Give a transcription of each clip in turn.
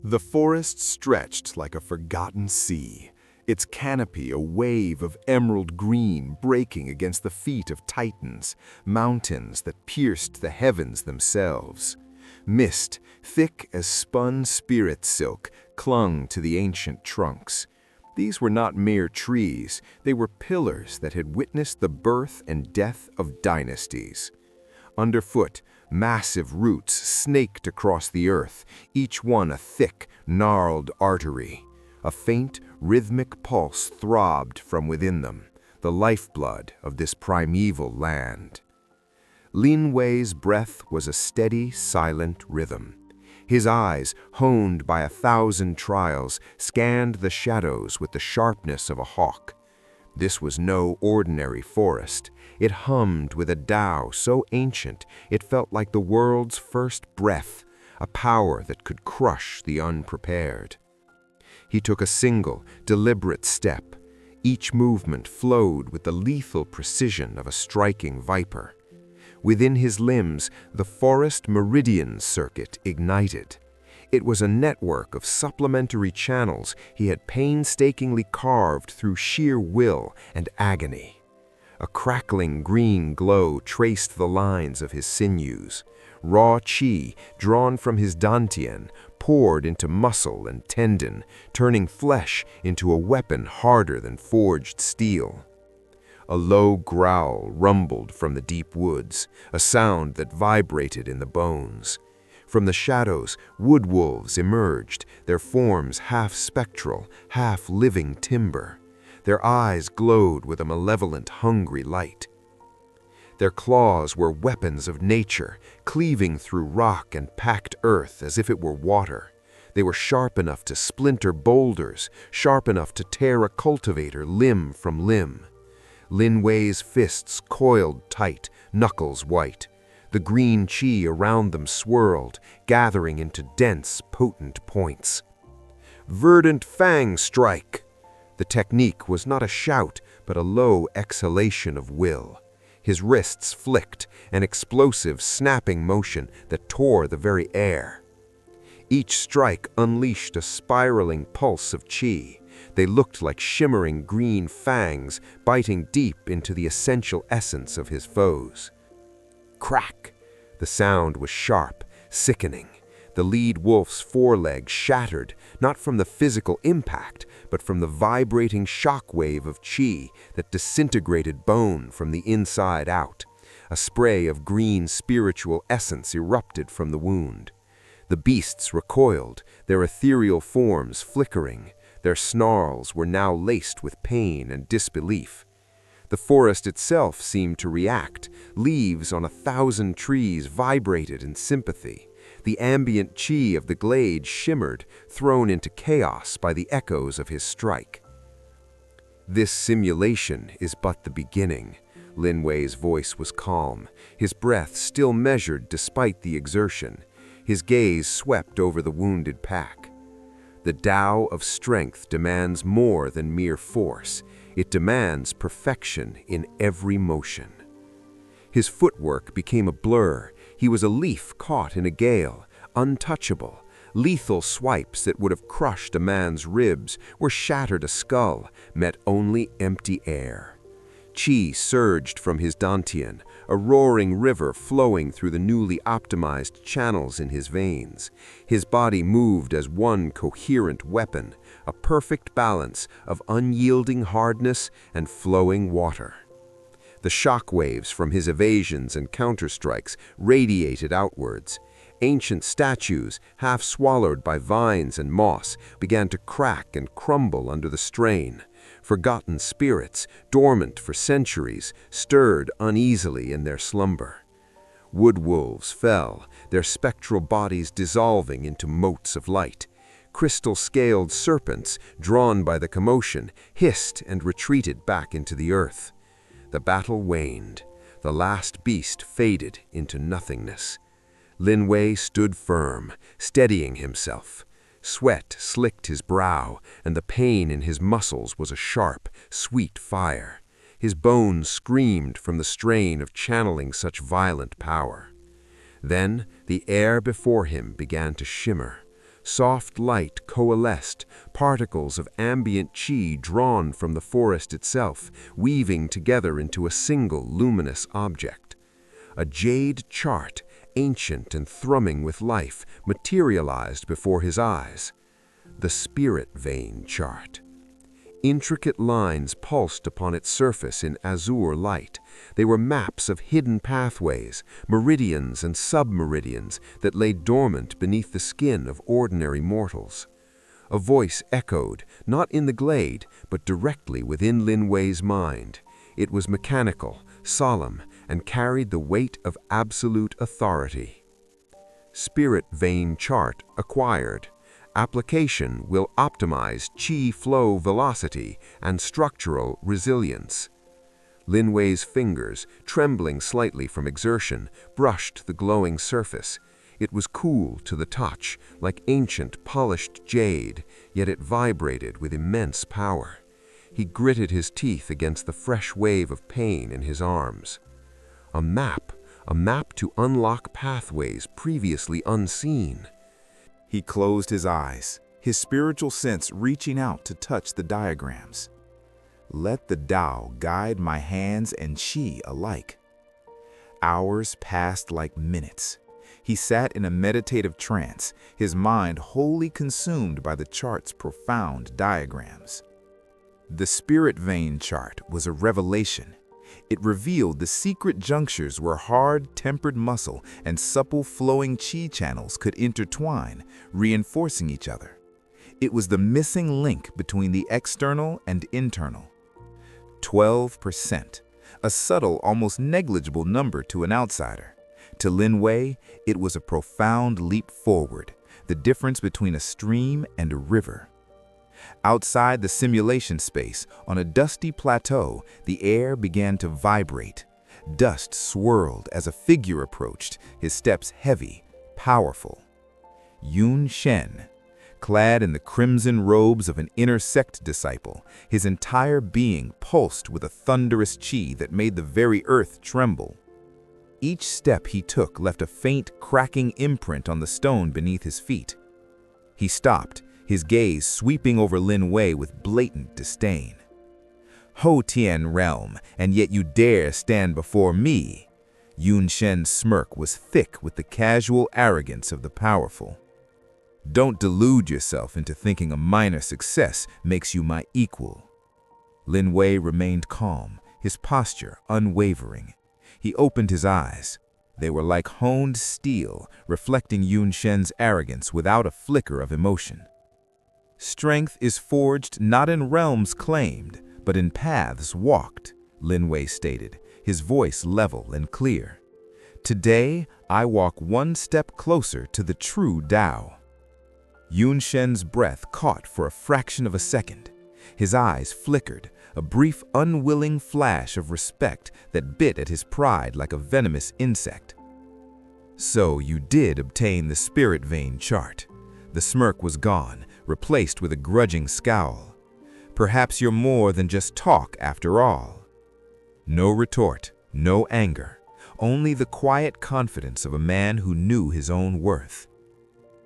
The forest stretched like a forgotten sea, its canopy a wave of emerald green breaking against the feet of titans, mountains that pierced the heavens themselves. Mist, thick as spun spirit silk, clung to the ancient trunks. These were not mere trees, they were pillars that had witnessed the birth and death of dynasties. Underfoot, massive roots snaked across the earth, each one a thick, gnarled artery. A faint, rhythmic pulse throbbed from within them, the lifeblood of this primeval land. Lin Wei's breath was a steady, silent rhythm. His eyes, honed by 1,000 trials, scanned the shadows with the sharpness of a hawk. This was no ordinary forest. It hummed with a Tao so ancient it felt like the world's first breath, a power that could crush the unprepared. He took a single, deliberate step. Each movement flowed with the lethal precision of a striking viper. Within his limbs, the forest Meridians circuit ignited. It was a network of supplementary channels he had painstakingly carved through sheer will and agony. A crackling green glow traced the lines of his sinews. Raw qi, drawn from his dantian, poured into muscle and tendon, turning flesh into a weapon harder than forged steel. A low growl rumbled from the deep woods, a sound that vibrated in the bones. From the shadows, wood wolves emerged, their forms half spectral, half living timber. Their eyes glowed with a malevolent, hungry light. Their claws were weapons of nature, cleaving through rock and packed earth as if it were water. They were sharp enough to splinter boulders, sharp enough to tear a cultivator limb from limb. Lin Wei's fists coiled tight, knuckles white. The green qi around them swirled, gathering into dense, potent points. Verdant fang strike! The technique was not a shout, but a low exhalation of will. His wrists flicked, an explosive, snapping motion that tore the very air. Each strike unleashed a spiraling pulse of qi. They looked like shimmering green fangs biting deep into the essential essence of his foes. Crack! The sound was sharp, sickening. The lead wolf's foreleg shattered, not from the physical impact, but from the vibrating shockwave of qi that disintegrated bone from the inside out. A spray of green spiritual essence erupted from the wound. The beasts recoiled, their ethereal forms flickering. Their snarls were now laced with pain and disbelief. The forest itself seemed to react. Leaves on 1,000 trees vibrated in sympathy. The ambient qi of the glade shimmered, thrown into chaos by the echoes of his strike. This simulation is but the beginning. Lin Wei's voice was calm, his breath still measured despite the exertion. His gaze swept over the wounded pack. The Tao of strength demands more than mere force. It demands perfection in every motion. His footwork became a blur. He was a leaf caught in a gale, untouchable. Lethal swipes that would have crushed a man's ribs or shattered a skull met only empty air. Qi surged from his dantian, a roaring river flowing through the newly optimized channels in his veins. His body moved as one coherent weapon, a perfect balance of unyielding hardness and flowing water. The shockwaves from his evasions and counterstrikes radiated outwards. Ancient statues, half swallowed by vines and moss, began to crack and crumble under the strain. Forgotten spirits, dormant for centuries, stirred uneasily in their slumber. Wood wolves fell, their spectral bodies dissolving into motes of light. Crystal-scaled serpents, drawn by the commotion, hissed and retreated back into the earth. The battle waned. The last beast faded into nothingness. Lin Wei stood firm, steadying himself. Sweat slicked his brow, and the pain in his muscles was a sharp, sweet fire. His bones screamed from the strain of channeling such violent power. Then the air before him began to shimmer. Soft light coalesced, particles of ambient qi drawn from the forest itself, weaving together into a single luminous object. A jade chart, ancient and thrumming with life, materialized before his eyes. The spirit vein chart. Intricate lines pulsed upon its surface in azure light. They were maps of hidden pathways, meridians and submeridians that lay dormant beneath the skin of ordinary mortals. A voice echoed, not in the glade, but directly within Lin Wei's mind. It was mechanical, solemn, and carried the weight of absolute authority. Spirit vein chart acquired. Application will optimize qi flow velocity and structural resilience. Lin Wei's fingers, trembling slightly from exertion, brushed the glowing surface. It was cool to the touch, like ancient polished jade, yet it vibrated with immense power. He gritted his teeth against the fresh wave of pain in his arms. A map to unlock pathways previously unseen. He closed his eyes, his spiritual sense reaching out to touch the diagrams. Let the Tao guide my hands and qi alike. Hours passed like minutes. He sat in a meditative trance, his mind wholly consumed by the chart's profound diagrams. The spirit vein chart was a revelation. It revealed the secret junctures where hard-tempered muscle and supple flowing qi channels could intertwine, reinforcing each other. It was the missing link between the external and internal. 12%, a subtle, almost negligible number to an outsider. To Lin Wei, it was a profound leap forward, the difference between a stream and a river. Outside the simulation space, on a dusty plateau, the air began to vibrate. Dust swirled as a figure approached, his steps heavy, powerful. Yun Shen, clad in the crimson robes of an Inner Sect disciple, his entire being pulsed with a thunderous qi that made the very earth tremble. Each step he took left a faint, cracking imprint on the stone beneath his feet. He stopped, his gaze sweeping over Lin Wei with blatant disdain. Houtian realm, and yet you dare stand before me. Yun Shen's smirk was thick with the casual arrogance of the powerful. Don't delude yourself into thinking a minor success makes you my equal. Lin Wei remained calm, his posture unwavering. He opened his eyes. They were like honed steel, reflecting Yun Shen's arrogance without a flicker of emotion. Strength is forged not in realms claimed, but in paths walked, Lin Wei stated, his voice level and clear. Today, I walk one step closer to the true Tao. Yun Shen's breath caught for a fraction of a second. His eyes flickered, a brief, unwilling flash of respect that bit at his pride like a venomous insect. So you did obtain the spirit vein chart. The smirk was gone, replaced with a grudging scowl. Perhaps you're more than just talk after all. No retort, no anger, only the quiet confidence of a man who knew his own worth.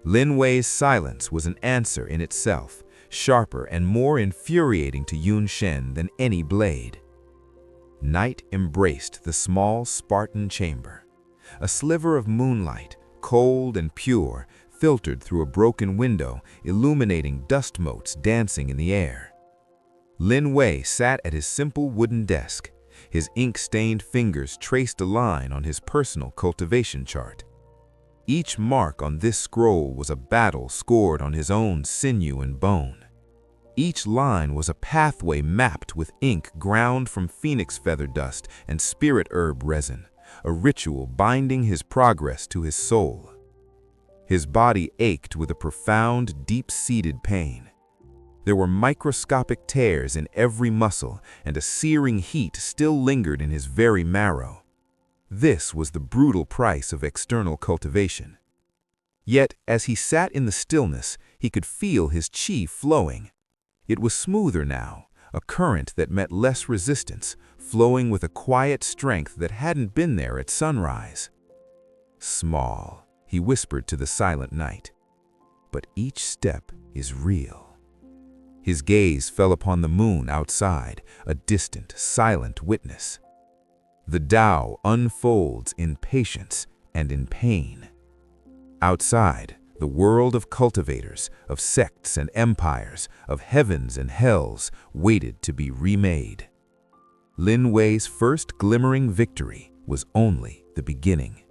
Lin Wei's silence was an answer in itself, sharper and more infuriating to Yun Shen than any blade. Night embraced the small Spartan chamber. A sliver of moonlight, cold and pure, filtered through a broken window, illuminating dust motes dancing in the air. Lin Wei sat at his simple wooden desk. His ink-stained fingers traced a line on his personal cultivation chart. Each mark on this scroll was a battle scored on his own sinew and bone. Each line was a pathway mapped with ink ground from phoenix feather dust and spirit herb resin, a ritual binding his progress to his soul. His body ached with a profound, deep-seated pain. There were microscopic tears in every muscle, and a searing heat still lingered in his very marrow. This was the brutal price of external cultivation. Yet, as he sat in the stillness, he could feel his qi flowing. It was smoother now, a current that met less resistance, flowing with a quiet strength that hadn't been there at sunrise. Small, he whispered to the silent night. but each step is real. His gaze fell upon the moon outside, a distant, silent witness. The Tao unfolds in patience and in pain. Outside, the world of cultivators, of sects and empires, of heavens and hells, waited to be remade. Lin Wei's first glimmering victory was only the beginning.